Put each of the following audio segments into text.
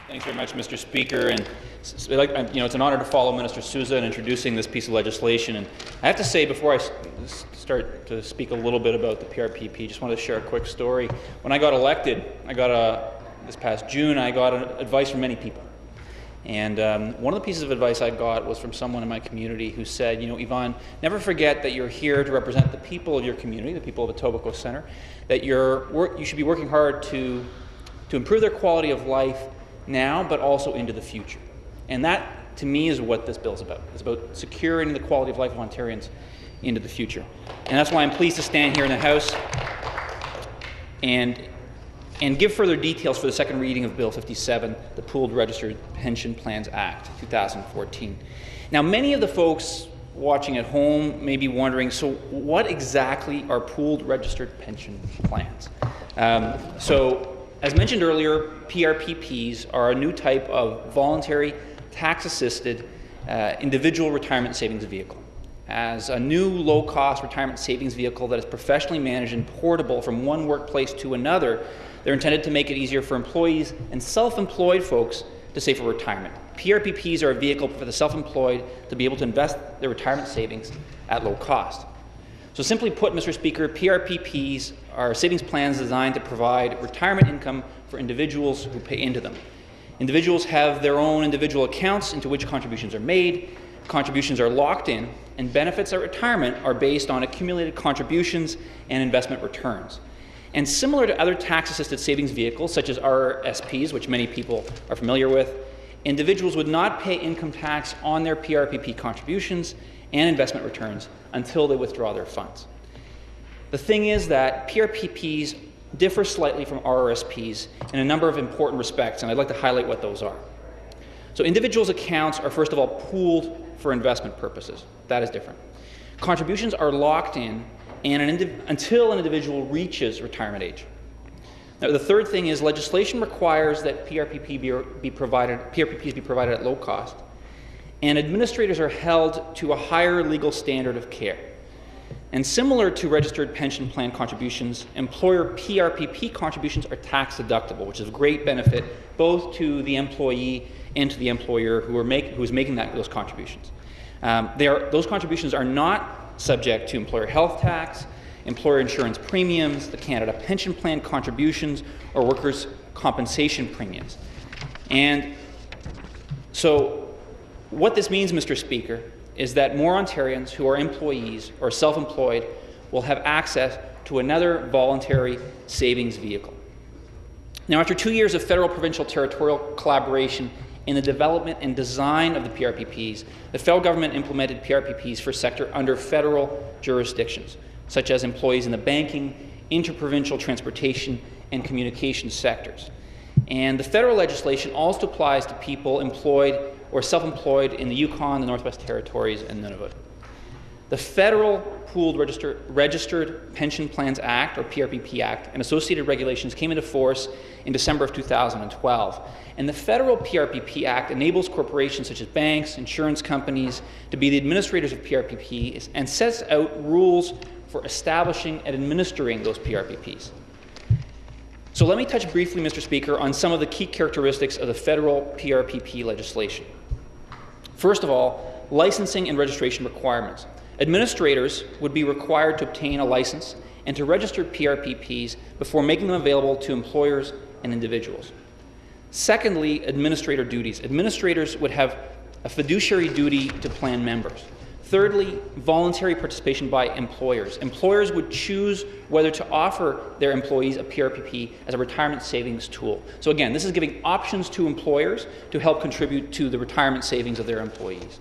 Thanks very much, Mr. Speaker. And it's an honor to follow Minister Sousa in introducing this piece of legislation. And I have to say, before I start to speak a little bit about the PRPP, just wanted to share a quick story. When I got elected, this past June, I got advice from many people. And one of the pieces of advice I got was from someone in my community who said, Yvan, never forget that you're here to represent the people of your community, the people of Etobicoke Centre, that you should be working hard to improve their quality of life now, but also into the future. And that, to me, is what this bill is about. It's about securing the quality of life of Ontarians into the future. And that's why I'm pleased to stand here in the House and give further details for the second reading of Bill 57, the Pooled Registered Pension Plans Act, 2014. Now, many of the folks watching at home may be wondering, so what exactly are pooled registered pension plans? As mentioned earlier, PRPPs are a new type of voluntary, tax-assisted individual retirement savings vehicle. As a new low-cost retirement savings vehicle that is professionally managed and portable from one workplace to another, they're intended to make it easier for employees and self-employed folks to save for retirement. PRPPs are a vehicle for the self-employed to be able to invest their retirement savings at low cost. So simply put, Mr. Speaker, PRPPs are savings plans designed to provide retirement income for individuals who pay into them. Individuals have their own individual accounts into which contributions are made. Contributions are locked in, and benefits at retirement are based on accumulated contributions and investment returns. And similar to other tax-assisted savings vehicles, such as RSPs, which many people are familiar with, individuals would not pay income tax on their PRPP contributions and investment returns until they withdraw their funds. The thing is that PRPPs differ slightly from RRSPs in a number of important respects, and I'd like to highlight what those are. So individuals' accounts are, first of all, pooled for investment purposes. That is different. Contributions are locked in until an individual reaches retirement age. Now, the third thing is legislation requires that PRPPs be provided at low cost, and administrators are held to a higher legal standard of care. And similar to registered pension plan contributions, employer PRPP contributions are tax deductible, which is a great benefit both to the employee and to the employer who is making those contributions. Those contributions are not subject to employer health tax, employer insurance premiums, the Canada Pension Plan contributions, or workers' compensation premiums. And so what this means, Mr. Speaker, is that more Ontarians who are employees or self-employed will have access to another voluntary savings vehicle. Now, after 2 years of federal, provincial, territorial collaboration in the development and design of the PRPPs, the federal government implemented PRPPs for sector under federal jurisdictions, such as employees in the banking, interprovincial transportation, and communications sectors. And the federal legislation also applies to people employed or self-employed in the Yukon, the Northwest Territories, and Nunavut. The Federal Pooled Registered Pension Plans Act, or PRPP Act, and associated regulations came into force in December of 2012. And the Federal PRPP Act enables corporations such as banks, insurance companies, to be the administrators of PRPPs and sets out rules for establishing and administering those PRPPs. So let me touch briefly, Mr. Speaker, on some of the key characteristics of the federal PRPP legislation. First of all, licensing and registration requirements. Administrators would be required to obtain a license and to register PRPPs before making them available to employers and individuals. Secondly, administrator duties. Administrators would have a fiduciary duty to plan members. Thirdly, voluntary participation by employers. Employers would choose whether to offer their employees a PRPP as a retirement savings tool. So again, this is giving options to employers to help contribute to the retirement savings of their employees.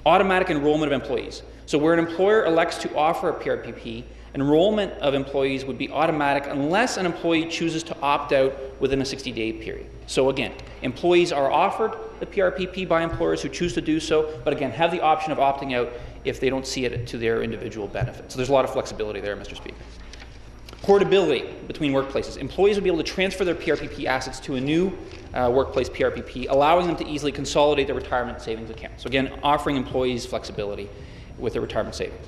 Automatic enrollment of employees. So where an employer elects to offer a PRPP, enrollment of employees would be automatic unless an employee chooses to opt out within a 60-day period. So again, employees are offered the PRPP by employers who choose to do so, but again, have the option of opting out if they don't see it to their individual benefit. So there's a lot of flexibility there, Mr. Speaker. Portability between workplaces. Employees would be able to transfer their PRPP assets to a new workplace PRPP, allowing them to easily consolidate their retirement savings account. So again, offering employees flexibility with their retirement savings.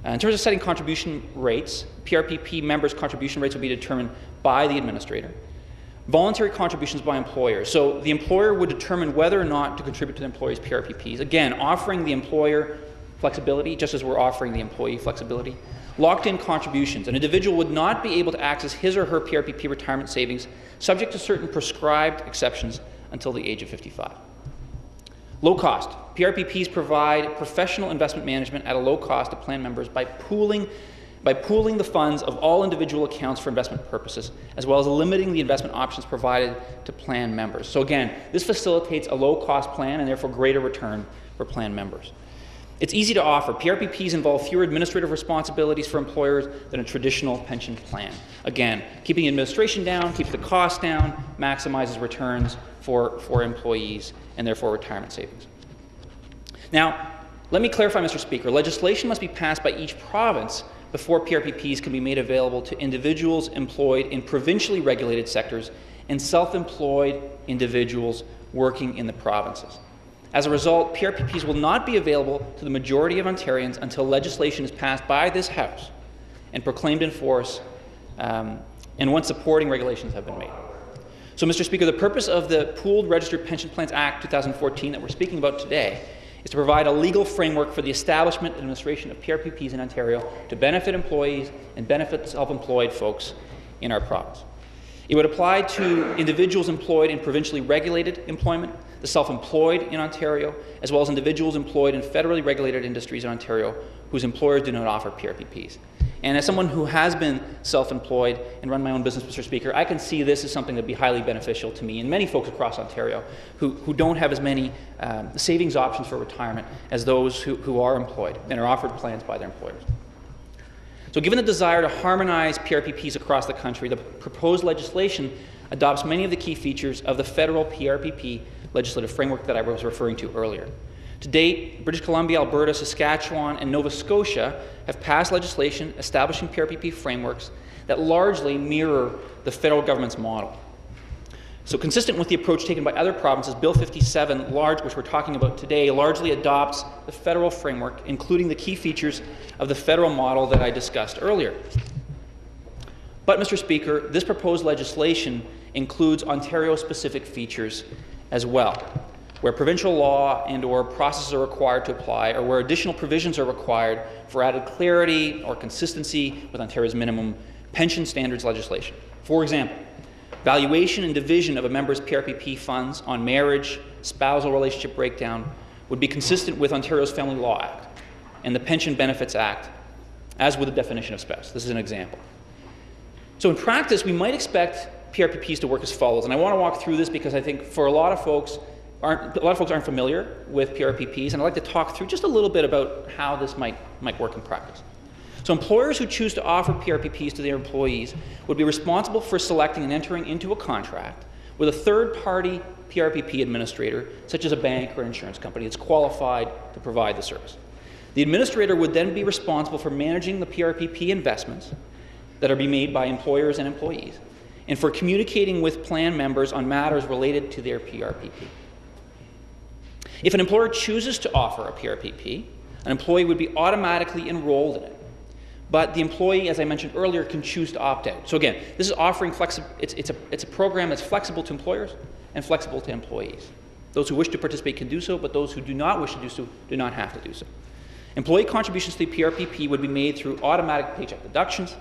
In terms of setting contribution rates, PRPP members' contribution rates will be determined by the administrator. Voluntary contributions by employers. So the employer would determine whether or not to contribute to the employee's PRPPs. Again, offering the employer flexibility, just as we're offering the employee flexibility. Locked-in contributions. An individual would not be able to access his or her PRPP retirement savings subject to certain prescribed exceptions until the age of 55. Low cost. PRPPs provide professional investment management at a low cost to plan members by pooling the funds of all individual accounts for investment purposes, as well as limiting the investment options provided to plan members. So again, this facilitates a low-cost plan and therefore greater return for plan members. It's easy to offer. PRPPs involve fewer administrative responsibilities for employers than a traditional pension plan. Again, keeping administration down, keeps the cost down, maximizes returns for employees and therefore retirement savings. Now, let me clarify, Mr. Speaker. Legislation must be passed by each province before PRPPs can be made available to individuals employed in provincially regulated sectors and self-employed individuals working in the provinces. As a result, PRPPs will not be available to the majority of Ontarians until legislation is passed by this House and proclaimed in force, and once supporting regulations have been made. So, Mr. Speaker, the purpose of the Pooled Registered Pension Plans Act 2014 that we're speaking about today is to provide a legal framework for the establishment and administration of PRPPs in Ontario to benefit employees and benefit self-employed folks in our province. It would apply to individuals employed in provincially regulated employment, the self-employed in Ontario, as well as individuals employed in federally regulated industries in Ontario whose employers do not offer PRPPs. And as someone who has been self-employed and run my own business, Mr. Speaker, I can see this as something that would be highly beneficial to me and many folks across Ontario who don't have as many savings options for retirement as those who are employed and are offered plans by their employers. So given the desire to harmonize PRPPs across the country, the proposed legislation adopts many of the key features of the federal PRPP legislative framework that I was referring to earlier. To date, British Columbia, Alberta, Saskatchewan, and Nova Scotia have passed legislation establishing PRPP frameworks that largely mirror the federal government's model. So consistent with the approach taken by other provinces, Bill 57, which we're talking about today, largely adopts the federal framework, including the key features of the federal model that I discussed earlier. But, Mr. Speaker, this proposed legislation includes Ontario-specific features as well, where provincial law and/or processes are required to apply, or where additional provisions are required for added clarity or consistency with Ontario's minimum pension standards legislation. For example, valuation and division of a member's PRPP funds on marriage, spousal relationship breakdown would be consistent with Ontario's Family Law Act and the Pension Benefits Act, as with the definition of spouse. This is an example. So in practice, we might expect PRPPs to work as follows, and I want to walk through this because I think for a lot of folks aren't familiar with PRPPs, and I'd like to talk through just a little bit about how this might work in practice. So employers who choose to offer PRPPs to their employees would be responsible for selecting and entering into a contract with a third-party PRPP administrator, such as a bank or insurance company that's qualified to provide the service. The administrator would then be responsible for managing the PRPP investments that are being made by employers and employees, and for communicating with plan members on matters related to their PRPP. If an employer chooses to offer a PRPP, an employee would be automatically enrolled in it. But the employee, as I mentioned earlier, can choose to opt out. So again, this is offering it's a program that's flexible to employers and flexible to employees. Those who wish to participate can do so, but those who do not wish to do so do not have to do so. Employee contributions to the PRPP would be made through automatic paycheck deductions.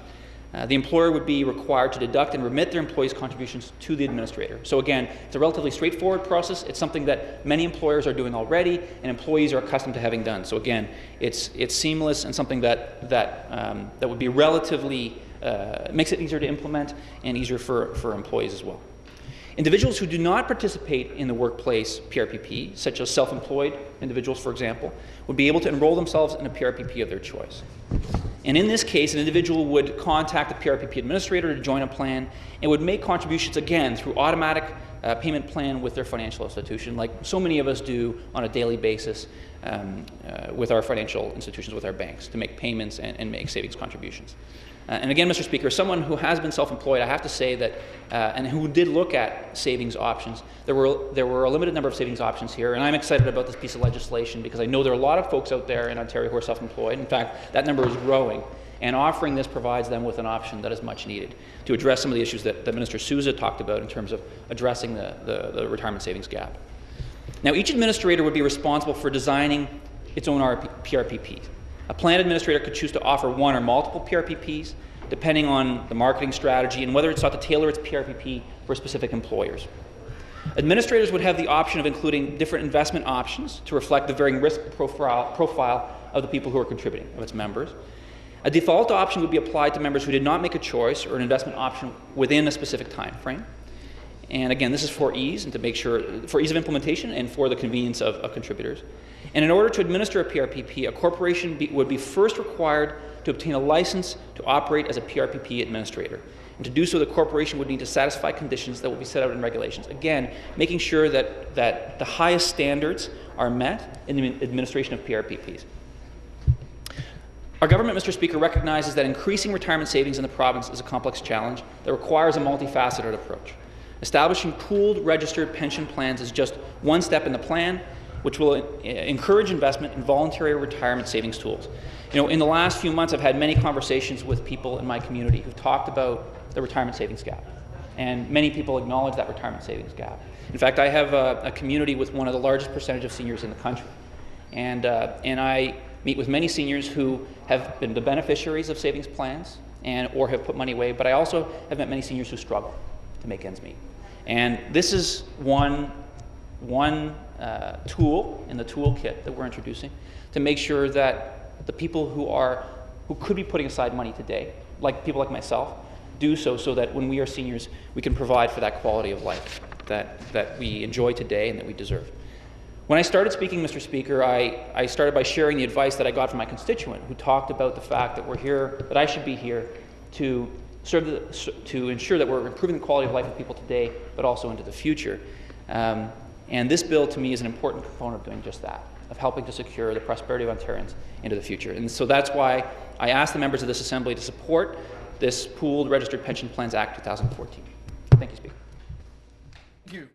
The employer would be required to deduct and remit their employees' contributions to the administrator. So again, it's a relatively straightforward process. It's something that many employers are doing already, and employees are accustomed to having done. So again, it's seamless and something that would be relatively makes it easier to implement and easier for employees as well. Individuals who do not participate in the workplace PRPP, such as self-employed individuals, for example, would be able to enroll themselves in a PRPP of their choice. And in this case, an individual would contact the PRPP administrator to join a plan and would make contributions, again, through automatic payment plan with their financial institution, like so many of us do on a daily basis with our financial institutions, with our banks, to make payments and make savings contributions. And again, Mr. Speaker, as someone who has been self-employed, I have to say that, and who did look at savings options, there were a limited number of savings options here, and I'm excited about this piece of legislation because I know there are a lot of folks out there in Ontario who are self-employed. In fact, that number is growing. and offering this provides them with an option that is much needed to address some of the issues that Minister Sousa talked about in terms of addressing the retirement savings gap. Now, each administrator would be responsible for designing its own PRPPs. A plan administrator could choose to offer one or multiple PRPPs, depending on the marketing strategy and whether it sought to tailor its PRPP for specific employers. Administrators would have the option of including different investment options to reflect the varying risk profile of the people who are contributing, of its members. A default option would be applied to members who did not make a choice or an investment option within a specific time frame. And again, this is for ease and to make sure, for ease of implementation and for the convenience of contributors. And in order to administer a PRPP, a corporation would be first required to obtain a license to operate as a PRPP administrator. And to do so, the corporation would need to satisfy conditions that will be set out in regulations. Again, making sure that the highest standards are met in the administration of PRPPs. Our government, Mr. Speaker, recognizes that increasing retirement savings in the province is a complex challenge that requires a multifaceted approach. Establishing pooled registered pension plans is just one step in the plan, which will encourage investment in voluntary retirement savings tools. You know, in the last few months, I've had many conversations with people in my community who've talked about the retirement savings gap, and many people acknowledge that retirement savings gap. In fact, I have a community with one of the largest percentage of seniors in the country, and I meet with many seniors who have been the beneficiaries of savings plans or have put money away, but I also have met many seniors who struggle to make ends meet. And this is one tool in the toolkit that we're introducing to make sure that the people who could be putting aside money today, like people like myself, do so that when we are seniors, we can provide for that quality of life that we enjoy today and that we deserve. When I started speaking, Mr. Speaker, I started by sharing the advice that I got from my constituent who talked about the fact that we're here, that I should be here to ensure that we're improving the quality of life of people today, but also into the future. And this bill, to me, is an important component of doing just that, of helping to secure the prosperity of Ontarians into the future. And so that's why I asked the members of this Assembly to support this Pooled Registered Pension Plans Act 2014. Thank you, Speaker. Thank you.